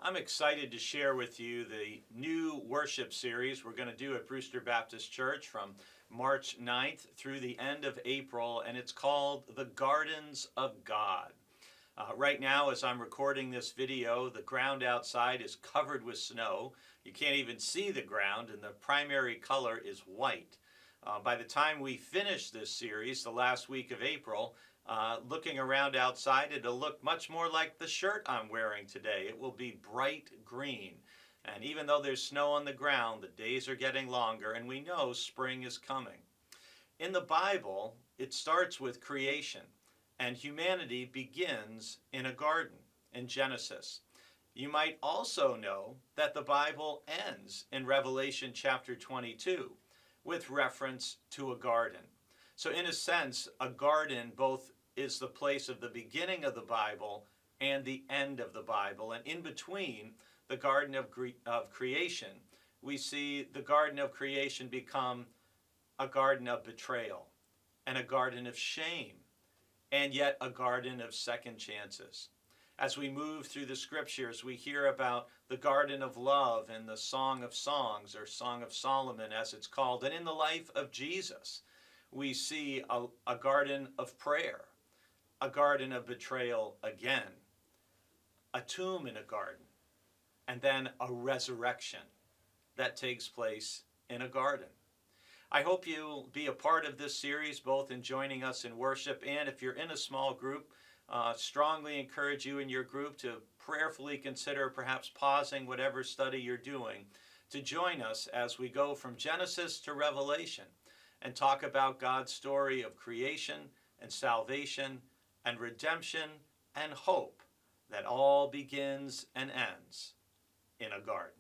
I'm excited to share with you the new worship series we're going to do at Brewster Baptist Church from March 9th through the end of April, and it's called The Gardens of God. Right now, as I'm recording this video, the ground outside is covered with snow. You can't even see the ground, and the primary color is white. By the time we finish this series, the last week of April, looking around outside, it'll look much more like the shirt I'm wearing today. It will be bright green. And even though there's snow on the ground, the days are getting longer, and we know spring is coming. In the Bible, it starts with creation, and humanity begins in a garden in Genesis. You might also know that the Bible ends in Revelation chapter 22 with reference to a garden. So in a sense, a garden both is the place of the beginning of the Bible and the end of the Bible. And in between the Garden of Creation, we see the Garden of Creation become a garden of betrayal and a garden of shame, and yet a garden of second chances. As we move through the scriptures, we hear about the garden of love and the Song of Songs, or Song of Solomon as it's called. And in the life of Jesus, we see a garden of prayer, a garden of betrayal again, a tomb in a garden, and then a resurrection that takes place in a garden. I hope you'll be a part of this series, both in joining us in worship, and if you're in a small group, strongly encourage you in your group to prayerfully consider perhaps pausing whatever study you're doing to join us as we go from Genesis to Revelation and talk about God's story of creation and salvation and redemption and hope that all begins and ends in a garden.